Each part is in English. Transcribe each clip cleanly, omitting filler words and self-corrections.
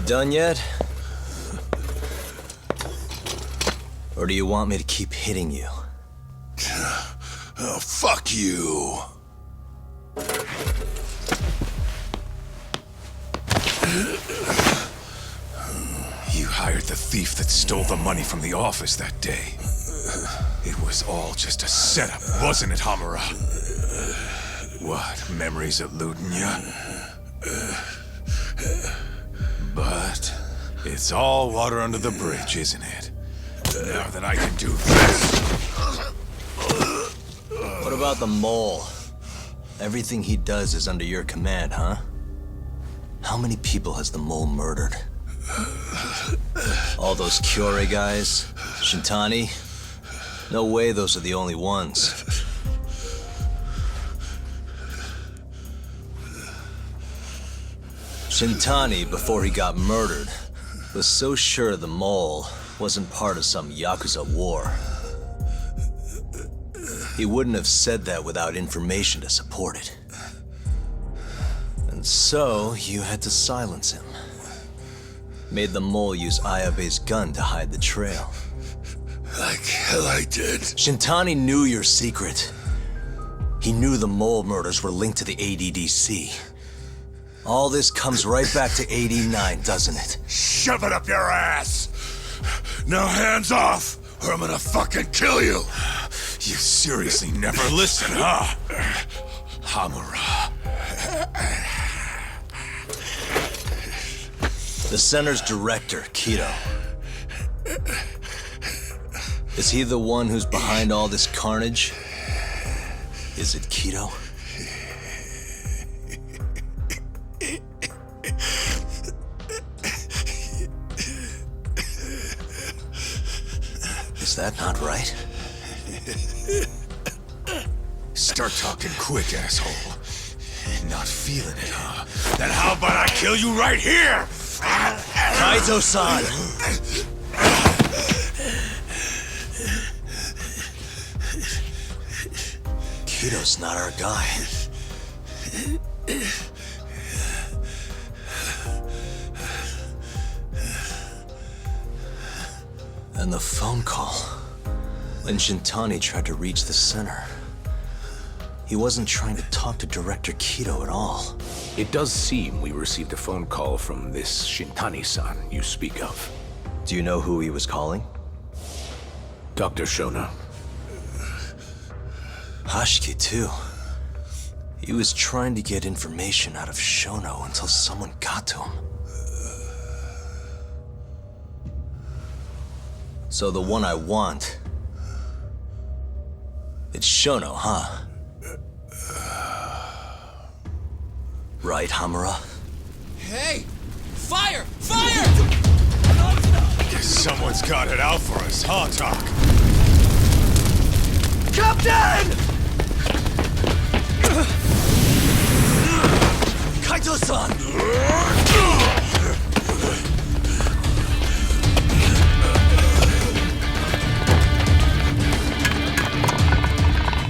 done yet? Or do you want me to keep hitting you? Oh, fuck you. You hired the thief that stole the money from the office that day. It was all just a setup, wasn't it, Hamura? What, memories eluding ya? But it's all water under the bridge, isn't it? Now that I can do this... What about the mole? Everything he does is under your command, huh? How many people has the mole murdered? All those Kyorei guys? Shintani? No way those are the only ones. Shintani, before he got murdered, was so sure the mole wasn't part of some Yakuza war. He wouldn't have said that without information to support it. And so, you had to silence him. Made the mole use Ayabe's gun to hide the trail. Like hell I did. Shintani knew your secret. He knew the mole murders were linked to the ADDC. All this comes right back to '89, doesn't it? Shove it up your ass! Now hands off, or I'm gonna fucking kill you! You seriously never listen, huh? Hamura. The center's director, Kido. Is he the one who's behind all this carnage? Is it Kido? Is that not right? Start talking quick, asshole. Not feeling it, huh? Then how about I kill you right here? Kaito-san! Kido's not our guy. And the phone call. When Shintani tried to reach the center, he wasn't trying to talk to Director Kido at all. It does seem we received a phone call from this Shintani-san you speak of. Do you know who he was calling? Dr. Shona. Hashiki, too. He was trying to get information out of Shono until someone got to him. So the one I want... it's Shono, huh? Right, Hamura? Hey! Fire! Fire! Guess someone's got it out for us, huh, Doc? Captain! Kaito-san!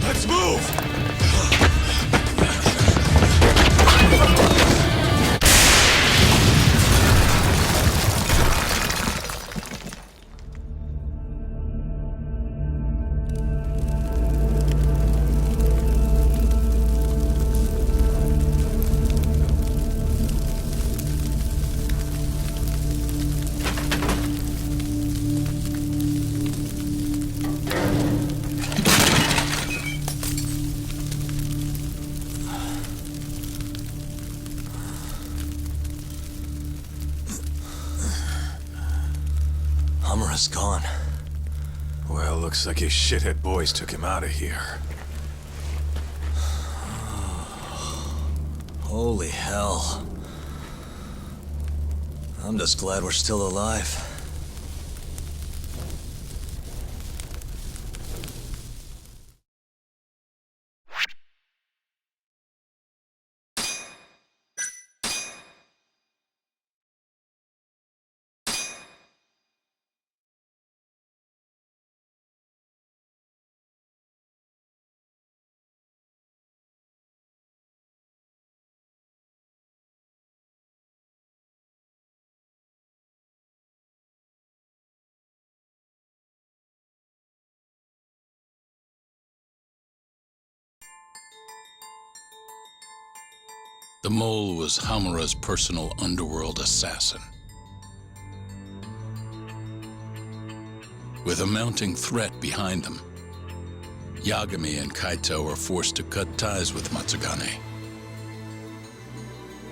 Let's move! Hamura's gone. Well, looks like his shithead boys took him out of here. Holy hell. I'm just glad we're still alive. The mole was Hamura's personal underworld assassin. With a mounting threat behind them, Yagami and Kaito were forced to cut ties with Matsugane,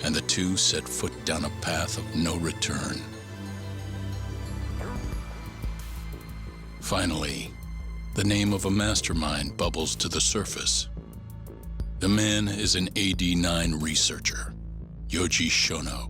and the two set foot down a path of no return. Finally, the name of a mastermind bubbles to the surface. The man is an AD9 researcher, Yoji Shono.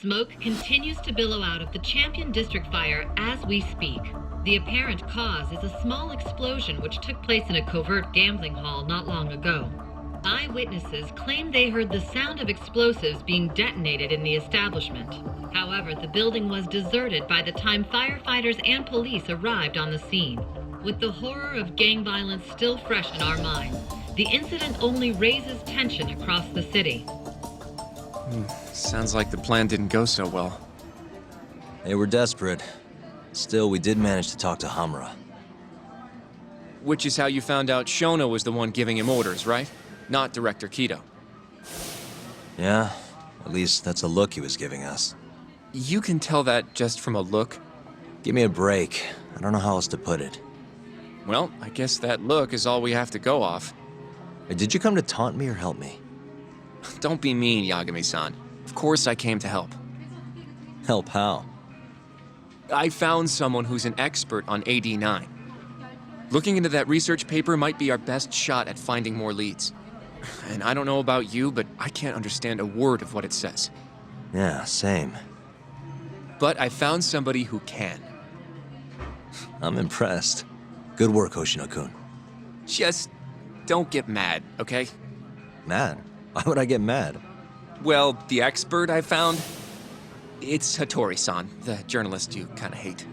Smoke continues to billow out of the Champion District fire as we speak. The apparent cause is a small explosion which took place in a covert gambling hall not long ago. Eyewitnesses claim they heard the sound of explosives being detonated in the establishment. However, the building was deserted by the time firefighters and police arrived on the scene. With the horror of gang violence still fresh in our minds, the incident only raises tension across the city. Sounds like the plan didn't go so well. They were desperate. Still, we did manage to talk to Hamura. Which is how you found out Shono was the one giving him orders, right? Not Director Kido. Yeah, at least that's a look he was giving us. You can tell that just from a look? Give me a break. I don't know how else to put it. Well, I guess that look is all we have to go off. Hey, did you come to taunt me or help me? Don't be mean, Yagami-san. Of course I came to help. Help how? I found someone who's an expert on AD9. Looking into that research paper might be our best shot at finding more leads. And I don't know about you, but I can't understand a word of what it says. Yeah, same. But I found somebody who can. I'm impressed. Good work, Hoshino-kun. Just don't get mad, okay? Mad? Why would I get mad? Well, the expert I found, it's Hattori-san, the journalist you kind of hate.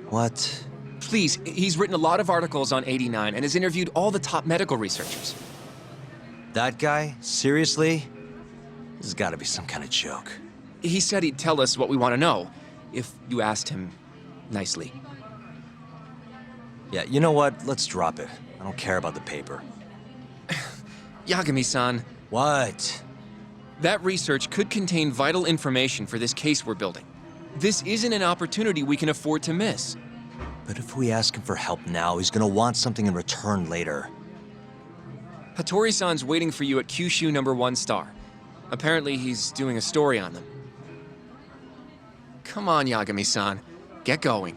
What? Please, he's written a lot of articles on 89 and has interviewed all the top medical researchers. That guy? Seriously? This has got to be some kind of joke. He said he'd tell us what we want to know, if you asked him nicely. Yeah, you know what? Let's drop it. I don't care about the paper. Yagami-san. What? That research could contain vital information for this case we're building. This isn't an opportunity we can afford to miss. But if we ask him for help now, he's gonna want something in return later. Hattori-san's waiting for you at Kyushu number 1 star. Apparently he's doing a story on them. Come on, Yagami-san. Get going.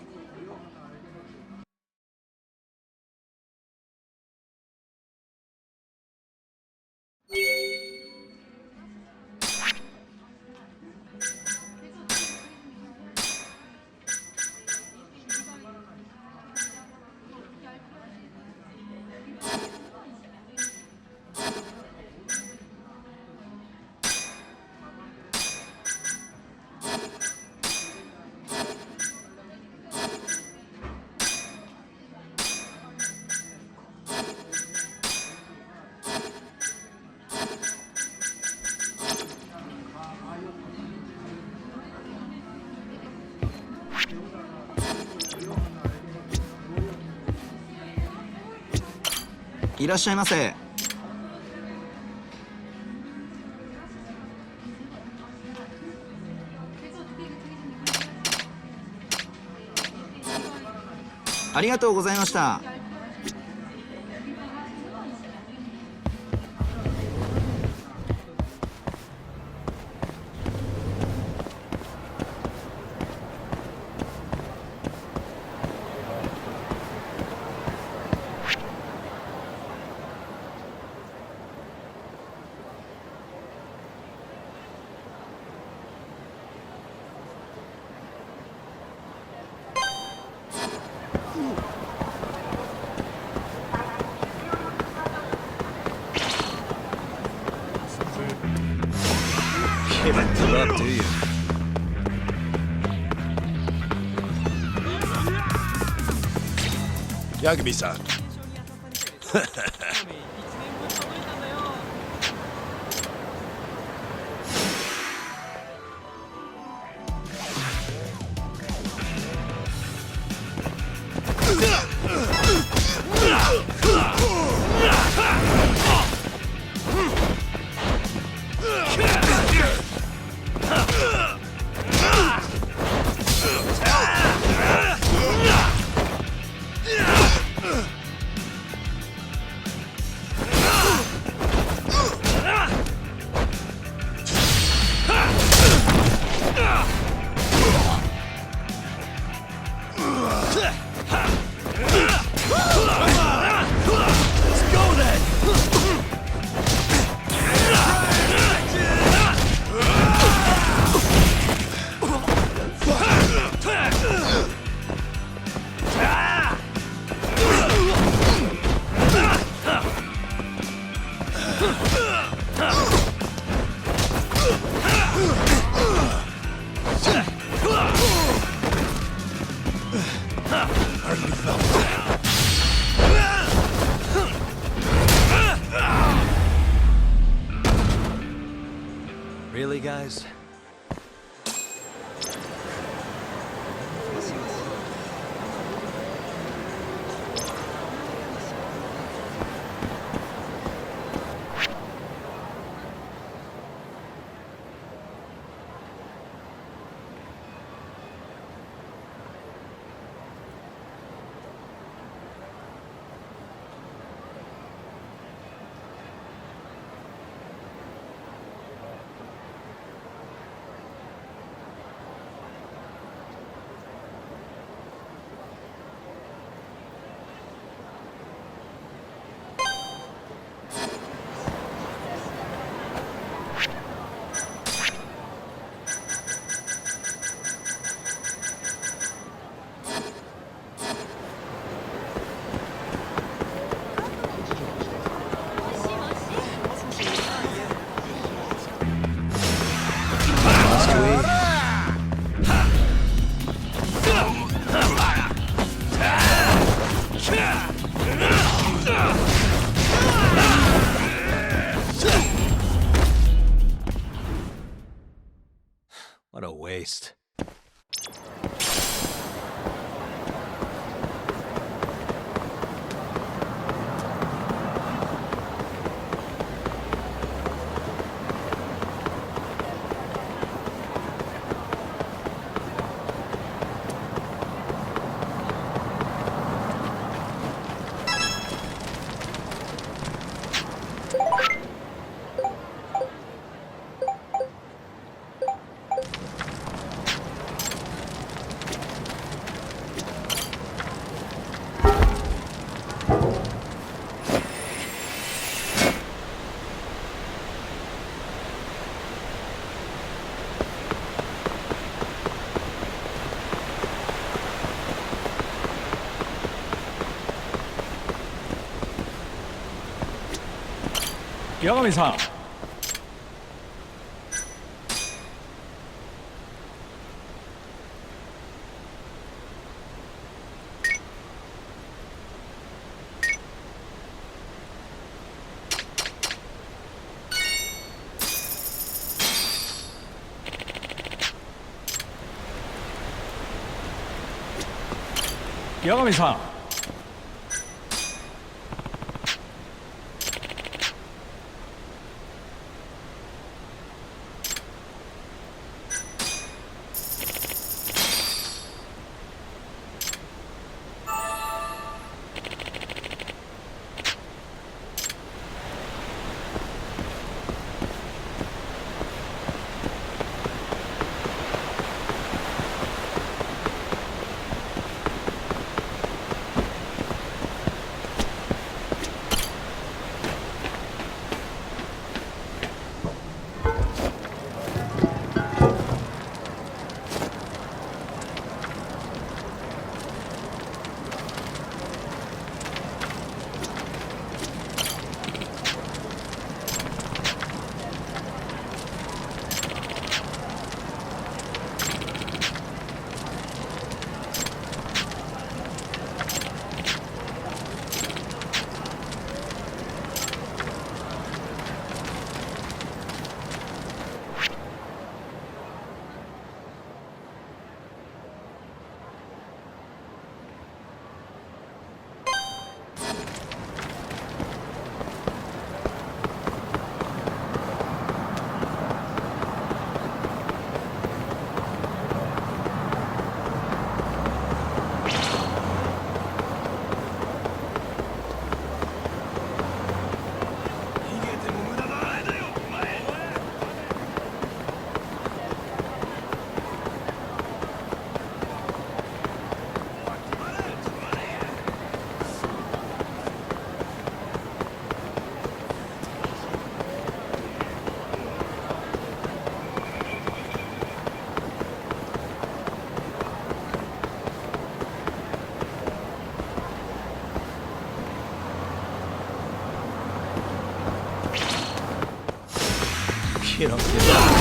いらっしゃいませ。ありがとうございました。Give up, do you? Yagami-san. Let's go then! Hardly felt that. Really, guys? What a waste. Yagami-san. Yagami-san. Get up, get up.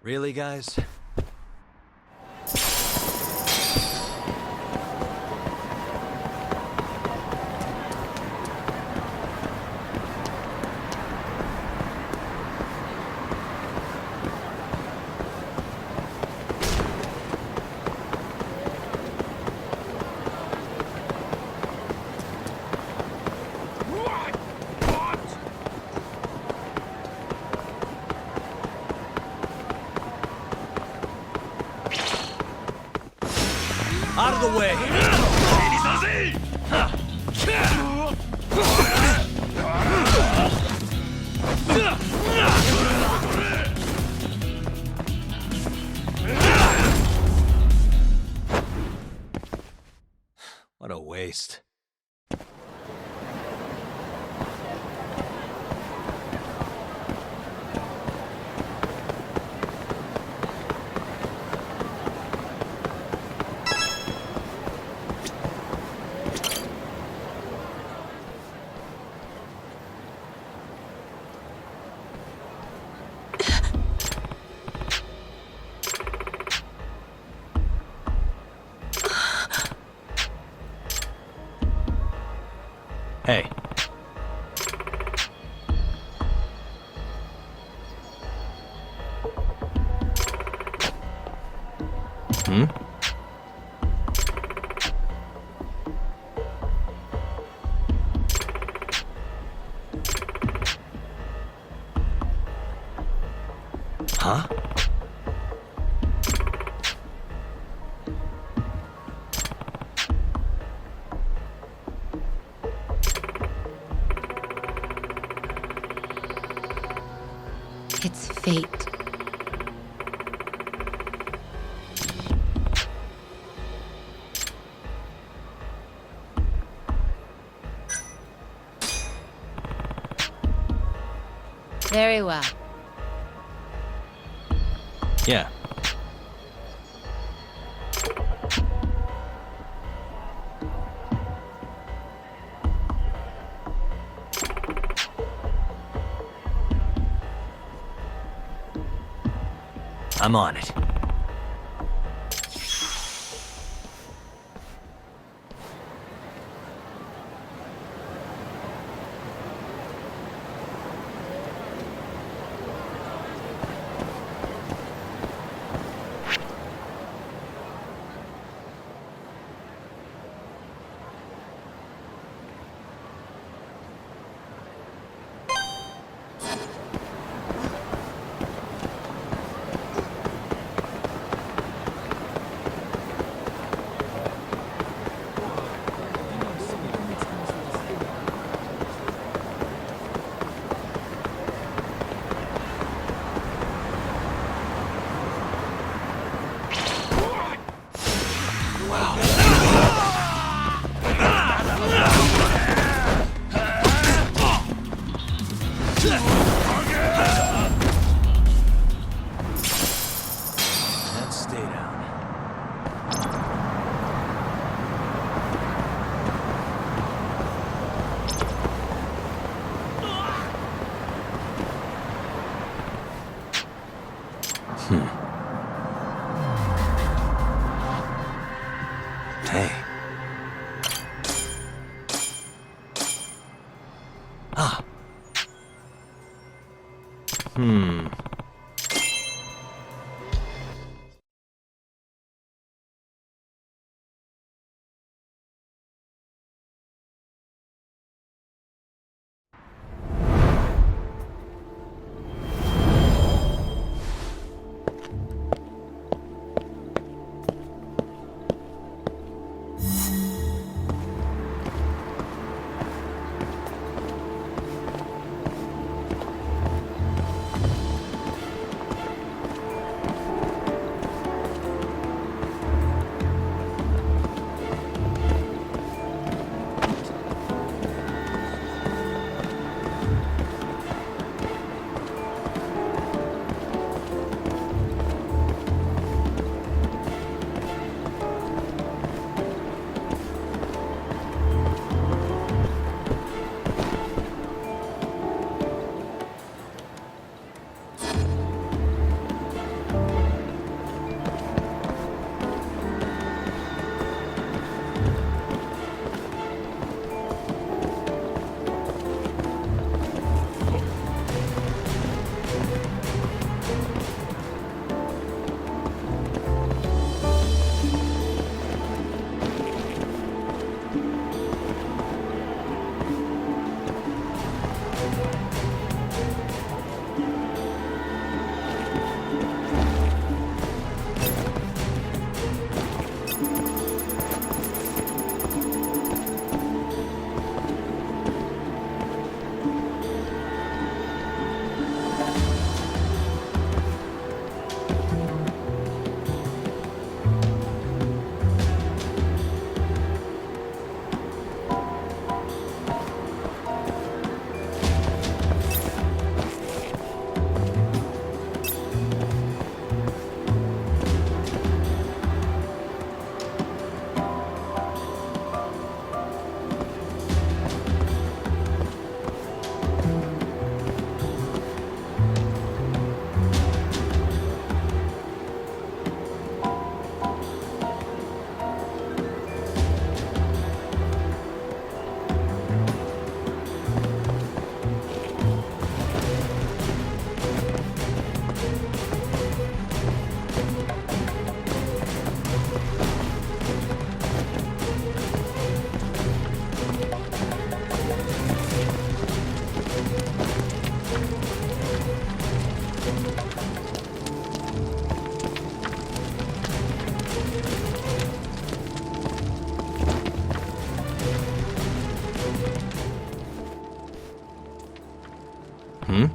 Really, guys? Out of the way! What a waste. Hey. Hmm? Huh? It's fate. Very well. Yeah. I'm on it. Let's stay down. Hey. Ah. Huh?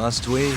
Must we?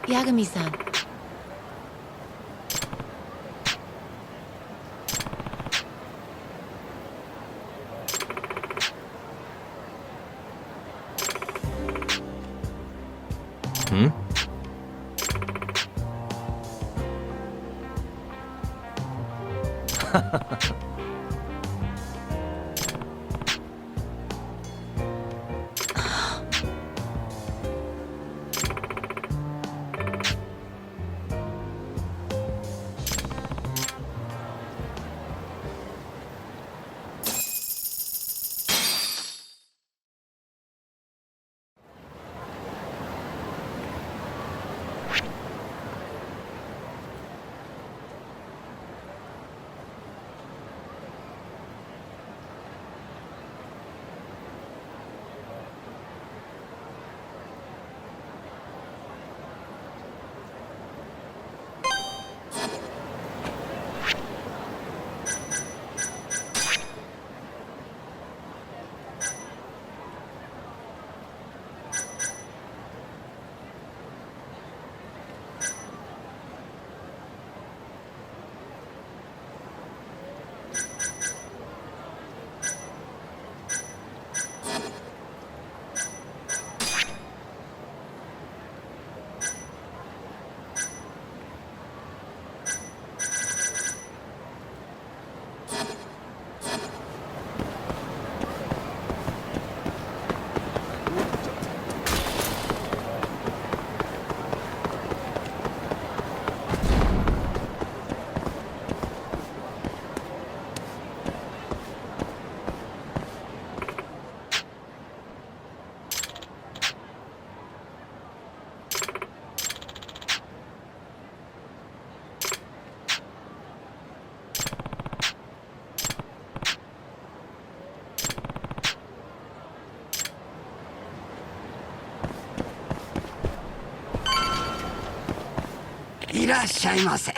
Yagami-san.いらっしゃいませ。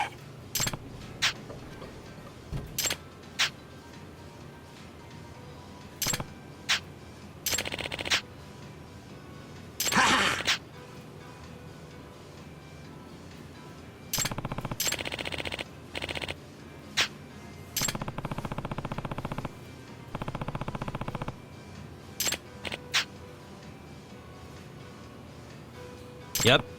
Yep.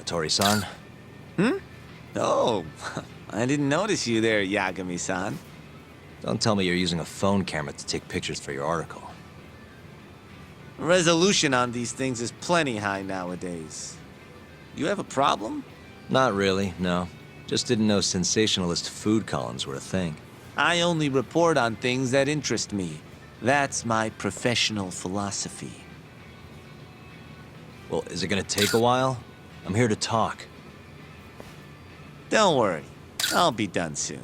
laboratory-san. Oh, I didn't notice you there, Yagami-san. Don't tell me you're using a phone camera to take pictures for your article. Resolution on these things is plenty high nowadays. You have a problem? Not really, no. Just didn't know sensationalist food columns were a thing. I only report on things that interest me. That's my professional philosophy. Well, is it gonna take a while? I'm here to talk. Don't worry, I'll be done soon.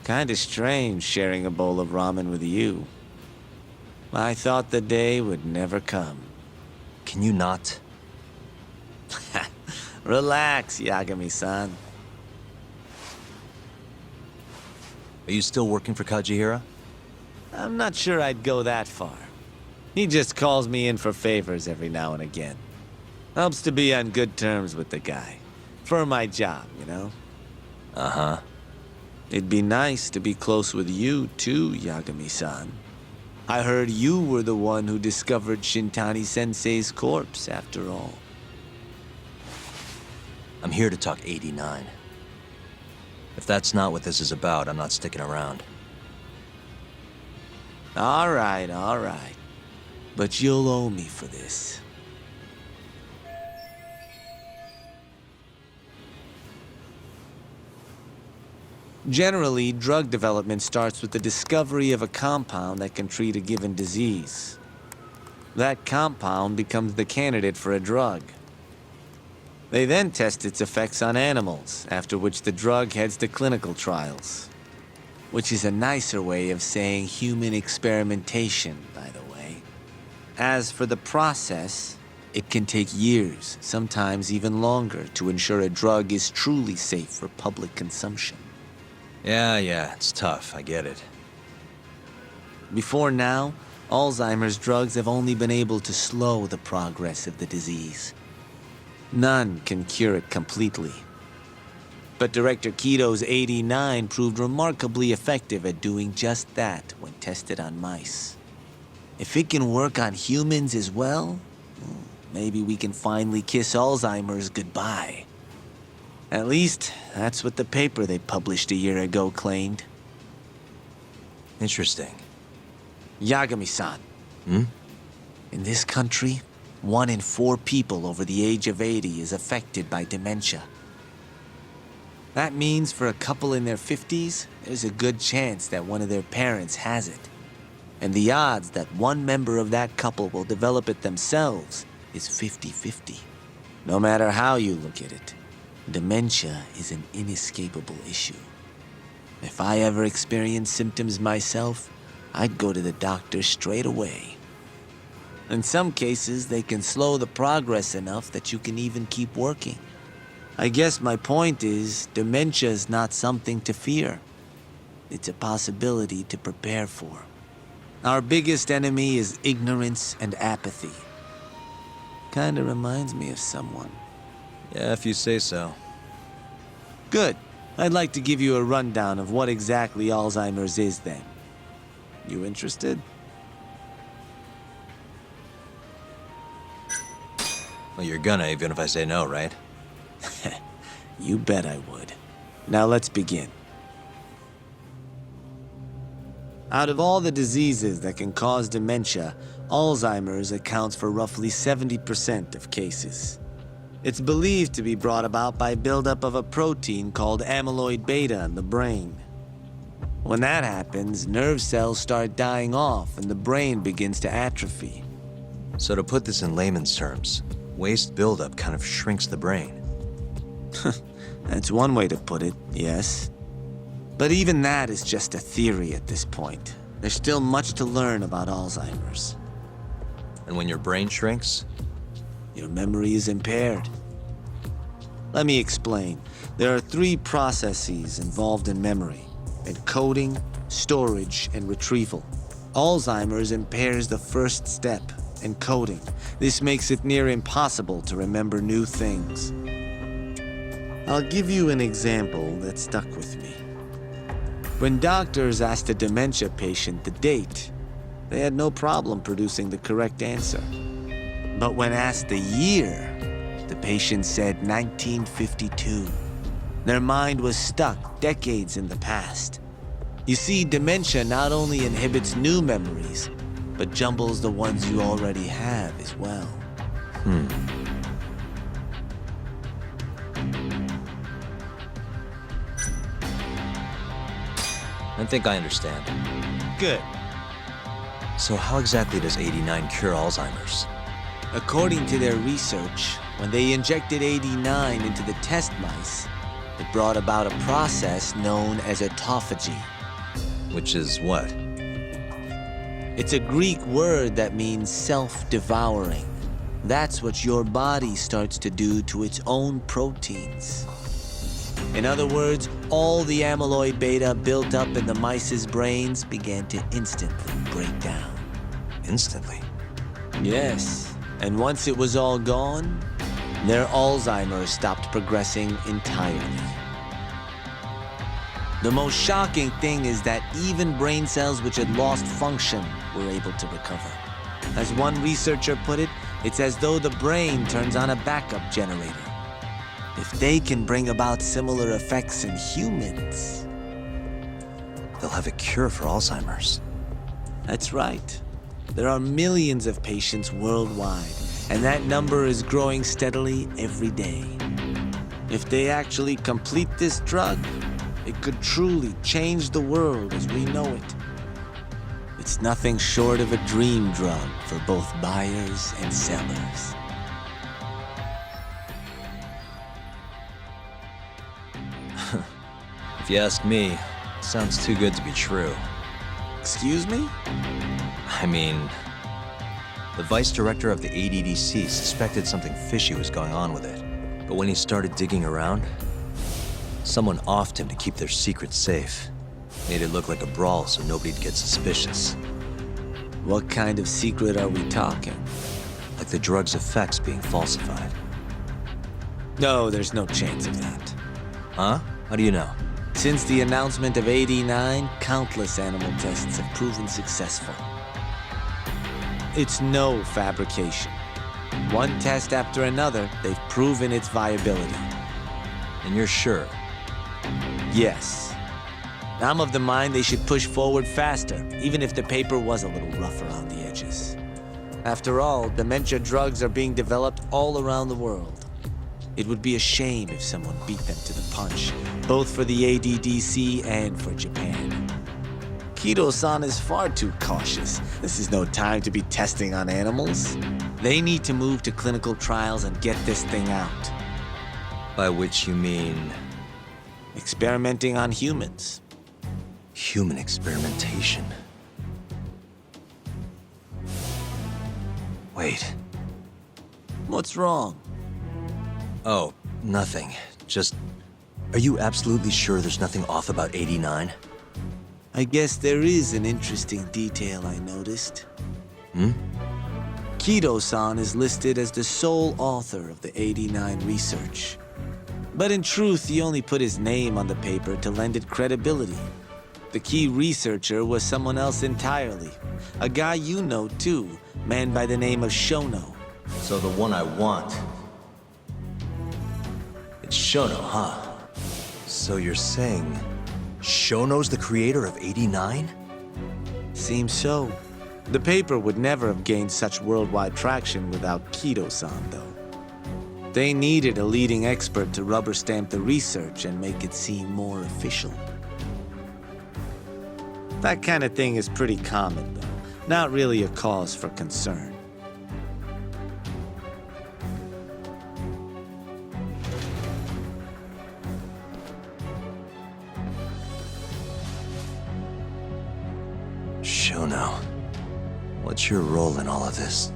Kinda strange sharing a bowl of ramen with you. I thought the day would never come. Can you not? Relax, Yagami-san. Are you still working for Kajihira? I'm not sure I'd go that far. He just calls me in for favors every now and again. Helps to be on good terms with the guy. For my job, you know? Uh-huh. It'd be nice to be close with you, too, Yagami-san. I heard you were the one who discovered Shintani-sensei's corpse, after all. I'm here to talk 89. If that's not what this is about, I'm not sticking around. All right. But you'll owe me for this. Generally, drug development starts with the discovery of a compound that can treat a given disease. That compound becomes the candidate for a drug. They then test its effects on animals, after which the drug heads to clinical trials. Which is a nicer way of saying human experimentation, by the way. As for the process, it can take years, sometimes even longer, to ensure a drug is truly safe for public consumption. Yeah, it's tough, I get it. Before now, Alzheimer's drugs have only been able to slow the progress of the disease. None can cure it completely. But Director Kito's 89 proved remarkably effective at doing just that when tested on mice. If it can work on humans as well, maybe we can finally kiss Alzheimer's goodbye. At least, that's what the paper they published a year ago claimed. Interesting. Yagami-san. Hmm? In this country, 1 in 4 people over the age of 80 is affected by dementia. That means for a couple in their 50s, there's a good chance that one of their parents has it. And the odds that one member of that couple will develop it themselves is 50-50. No matter how you look at it, dementia is an inescapable issue. If I ever experienced symptoms myself, I'd go to the doctor straight away. In some cases, they can slow the progress enough that you can even keep working. I guess my point is, dementia is not something to fear. It's a possibility to prepare for. Our biggest enemy is ignorance and apathy. Kinda reminds me of someone. Yeah, if you say so. Good. I'd like to give you a rundown of what exactly Alzheimer's is then. You interested? Well, you're gonna, even if I say no, right? You bet I would. Now let's begin. Out of all the diseases that can cause dementia, Alzheimer's accounts for roughly 70% of cases. It's believed to be brought about by buildup of a protein called amyloid beta in the brain. When that happens, nerve cells start dying off and the brain begins to atrophy. So to put this in layman's terms, waste buildup kind of shrinks the brain. That's one way to put it, yes. But even that is just a theory at this point. There's still much to learn about Alzheimer's. And when your brain shrinks? Your memory is impaired. Let me explain. There are 3 processes involved in memory: encoding, storage, and retrieval. Alzheimer's impairs the first step, encoding. This makes it near impossible to remember new things. I'll give you an example that stuck with me. When doctors asked a dementia patient the date, they had no problem producing the correct answer. But when asked the year, the patient said 1952. Their mind was stuck decades in the past. You see, dementia not only inhibits new memories, but jumbles the ones you already have as well. I think I understand. Good. So how exactly does 89 cure Alzheimer's? According to their research, when they injected 89 into the test mice, it brought about a process known as autophagy. Which is what? It's a Greek word that means self-devouring. That's what your body starts to do to its own proteins. In other words, all the amyloid beta built up in the mice's brains began to instantly break down. Instantly? Yes, and once it was all gone, their Alzheimer's stopped progressing entirely. The most shocking thing is that even brain cells which had lost function were able to recover. As one researcher put it, it's as though the brain turns on a backup generator. If they can bring about similar effects in humans, they'll have a cure for Alzheimer's. That's right. There are millions of patients worldwide, and that number is growing steadily every day. If they actually complete this drug, it could truly change the world as we know it. It's nothing short of a dream drug for both buyers and sellers. If you ask me, it sounds too good to be true. Excuse me? I mean, the vice director of the ADDC suspected something fishy was going on with it. But when he started digging around, someone offed him to keep their secret safe. Made it look like a brawl so nobody'd get suspicious. What kind of secret are we talking? Like the drug's effects being falsified. No, there's no chance of that. Huh? How do you know? Since the announcement of 89, countless animal tests have proven successful. It's no fabrication. One test after another, they've proven its viability. And you're sure? Yes. I'm of the mind they should push forward faster, even if the paper was a little rough around the edges. After all, dementia drugs are being developed all around the world. It would be a shame if someone beat them to the punch, both for the ADDC and for Japan. Kido-san is far too cautious. This is no time to be testing on animals. They need to move to clinical trials and get this thing out. By which you mean? Experimenting on humans. Human experimentation. Wait. What's wrong? Oh, nothing. Just, are you absolutely sure there's nothing off about 89? I guess there is an interesting detail I noticed. Kido-san is listed as the sole author of the 89 research. But in truth, he only put his name on the paper to lend it credibility. The key researcher was someone else entirely. A guy you know too, man by the name of Shono. So the one I want. It's Shono, huh? So you're saying Shono's the creator of 89? Seems so. The paper would never have gained such worldwide traction without Kido-san, though. They needed a leading expert to rubber stamp the research and make it seem more official. That kind of thing is pretty common, though. Not really a cause for concern. Shono, what's your role in all of this?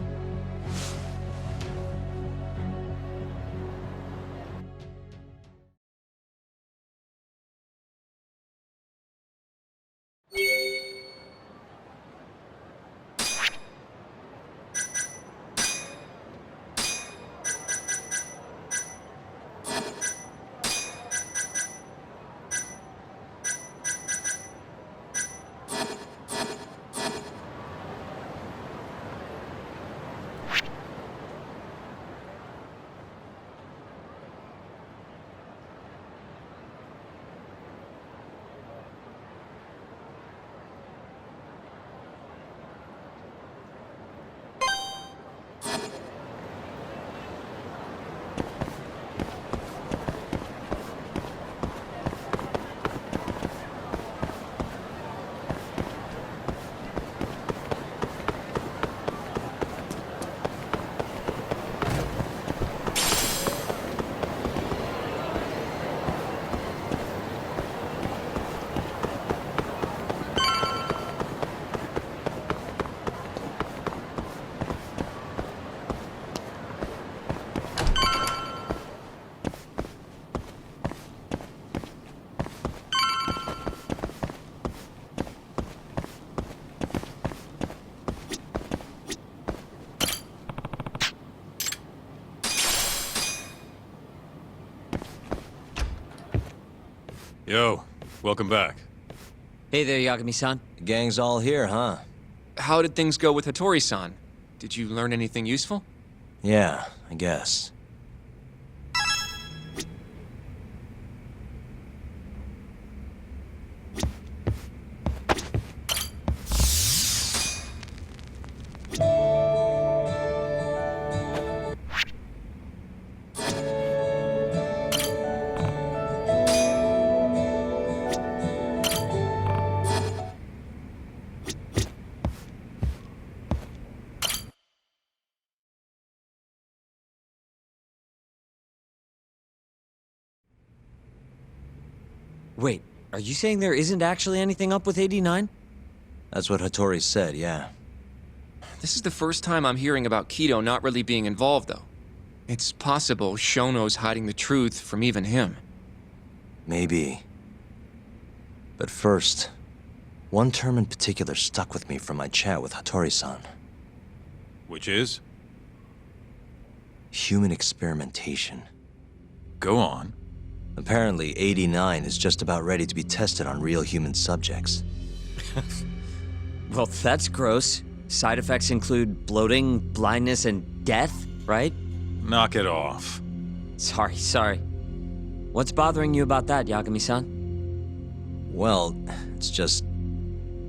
Yo, welcome back. Hey there, Yagami-san. The gang's all here, huh? How did things go with Hattori-san? Did you learn anything useful? Yeah, I guess. Wait, are you saying there isn't actually anything up with 89? That's what Hattori said, yeah. This is the first time I'm hearing about Kido not really being involved, though. It's possible Shono's hiding the truth from even him. Maybe. But first, one term in particular stuck with me from my chat with Hattori-san. Which is? Human experimentation. Go on. Apparently, 89 is just about ready to be tested on real human subjects. Well, that's gross. Side effects include bloating, blindness, and death, right? Knock it off. Sorry. What's bothering you about that, Yagami-san? Well, it's just...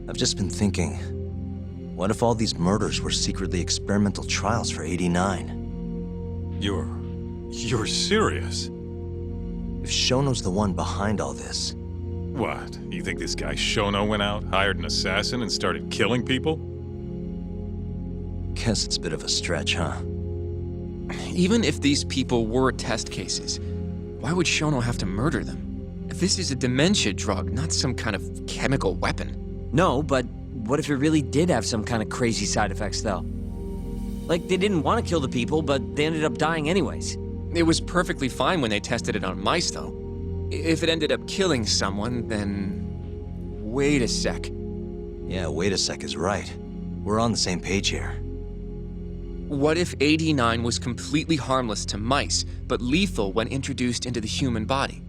I've just been thinking... What if all these murders were secretly experimental trials for 89? You're serious? If Shono's the one behind all this... What? You think this guy Shono went out, hired an assassin, and started killing people? Guess it's a bit of a stretch, huh? Even if these people were test cases, why would Shono have to murder them? This is a dementia drug, not some kind of chemical weapon. No, but what if it really did have some kind of crazy side effects, though? Like, they didn't want to kill the people, but they ended up dying anyways. It was perfectly fine when they tested it on mice, though. If it ended up killing someone, then... Wait a sec. Yeah, wait a sec is right. We're on the same page here. What if 89 was completely harmless to mice, but lethal when introduced into the human body?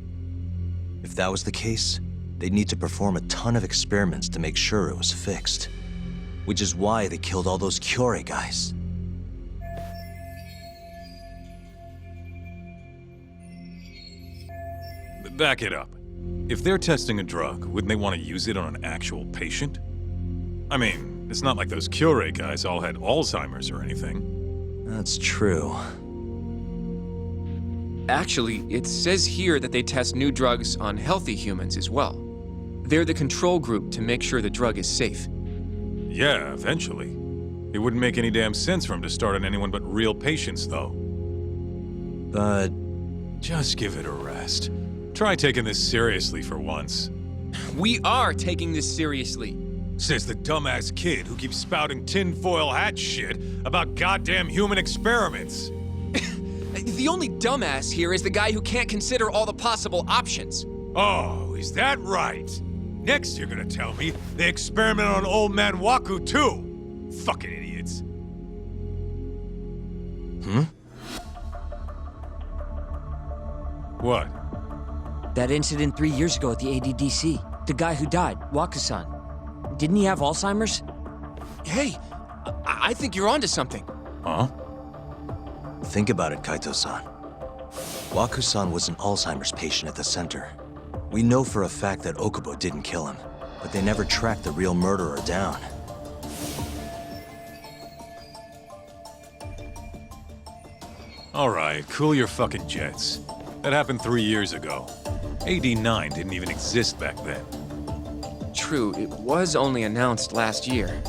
If that was the case, they'd need to perform a ton of experiments to make sure it was fixed. Which is why they killed all those Kyorei guys. Back it up. If they're testing a drug, wouldn't they want to use it on an actual patient? I mean, it's not like those Kyorei guys all had Alzheimer's or anything. That's true. Actually, it says here that they test new drugs on healthy humans as well. They're the control group to make sure the drug is safe. Yeah, eventually. It wouldn't make any damn sense for him to start on anyone but real patients, though. But... Just give it a rest. Try taking this seriously for once. We are taking this seriously. Says the dumbass kid who keeps spouting tinfoil hat shit about goddamn human experiments. The only dumbass here is the guy who can't consider all the possible options. Oh, is that right? Next you're gonna tell me they experiment on old man Waku too. Fucking idiots. What? That incident 3 years ago at the ADDC. The guy who died, Waku-san. Didn't he have Alzheimer's? Hey, I think you're onto something. Huh? Think about it, Kaito-san. Waku-san was an Alzheimer's patient at the center. We know for a fact that Okubo didn't kill him, but they never tracked the real murderer down. All right, cool your fucking jets. That happened 3 years ago. 89 didn't even exist back then. True, it was only announced last year.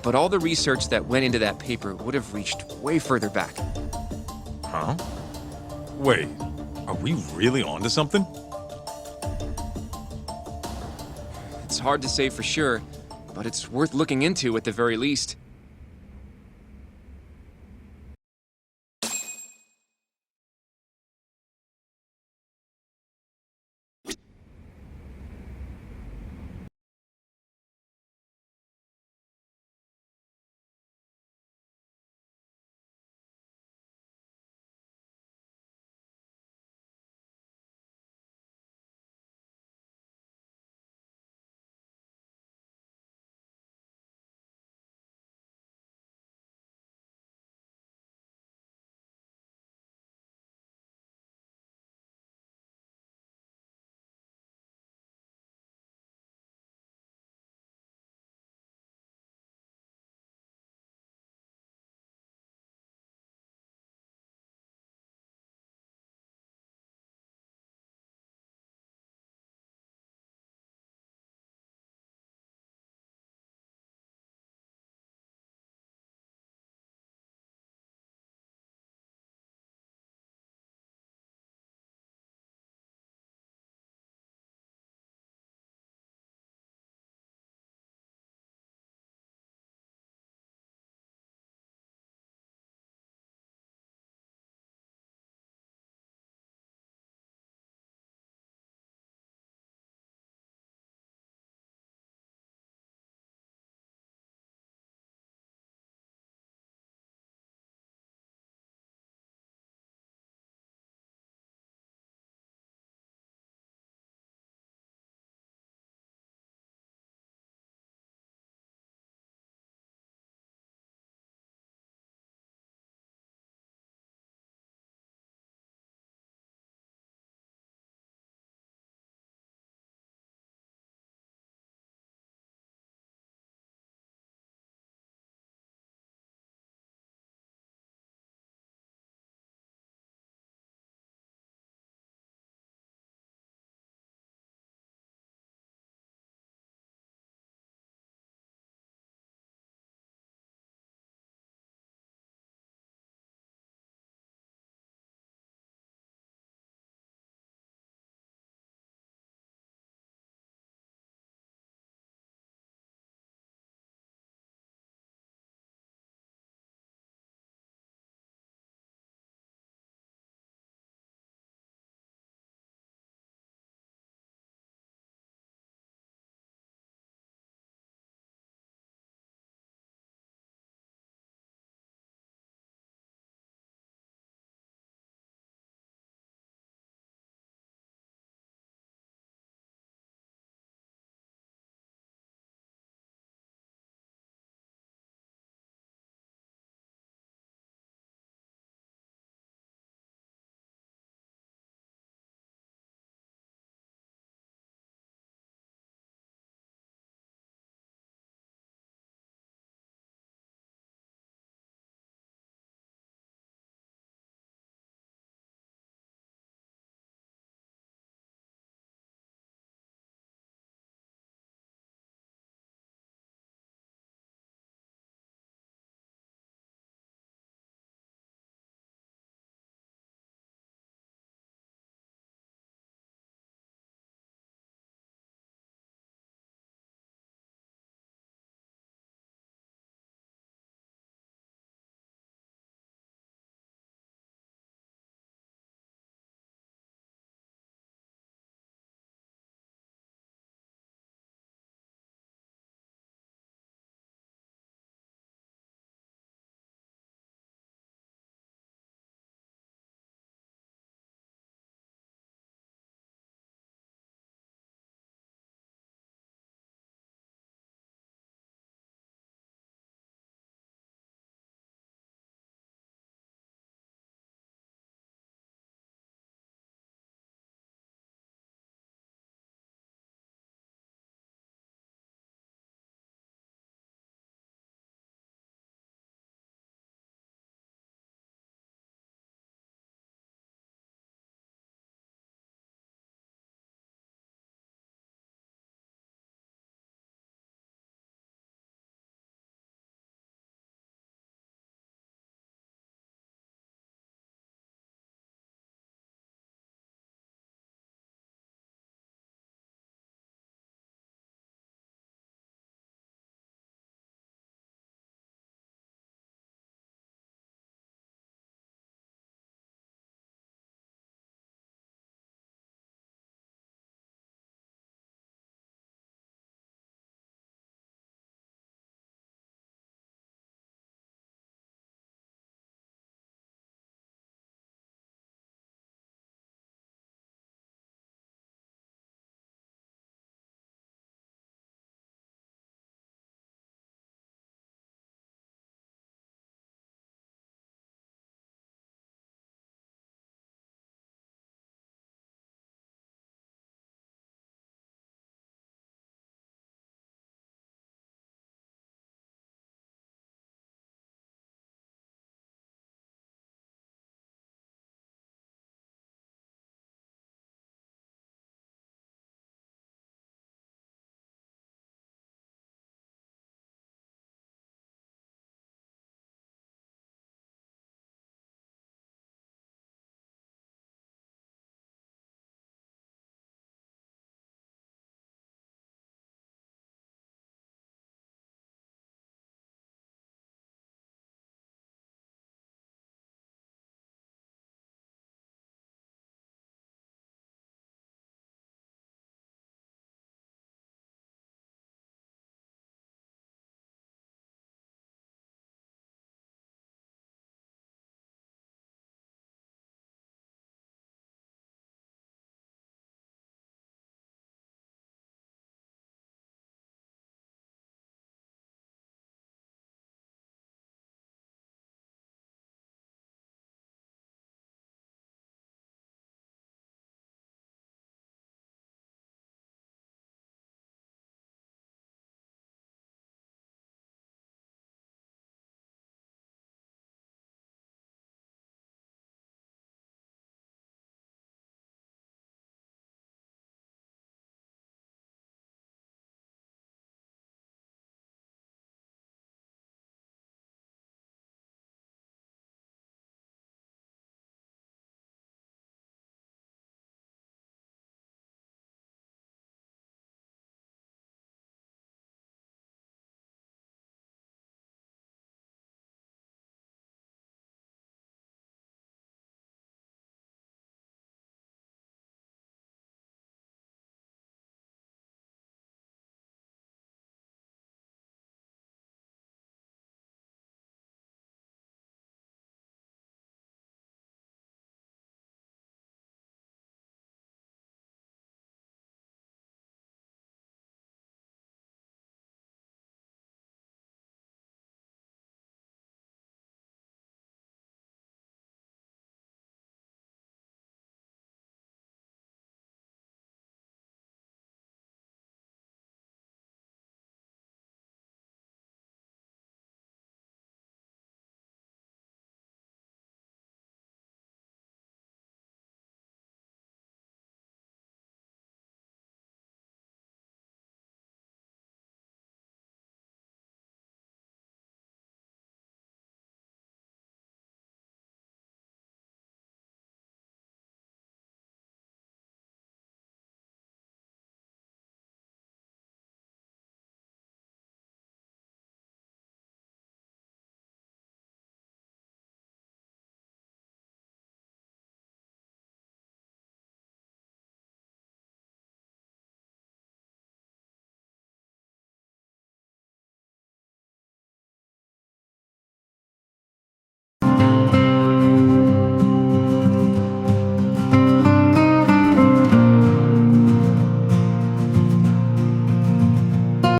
But all the research that went into that paper would have reached way further back. Huh? Wait, are we really onto something? It's hard to say for sure, but it's worth looking into at the very least.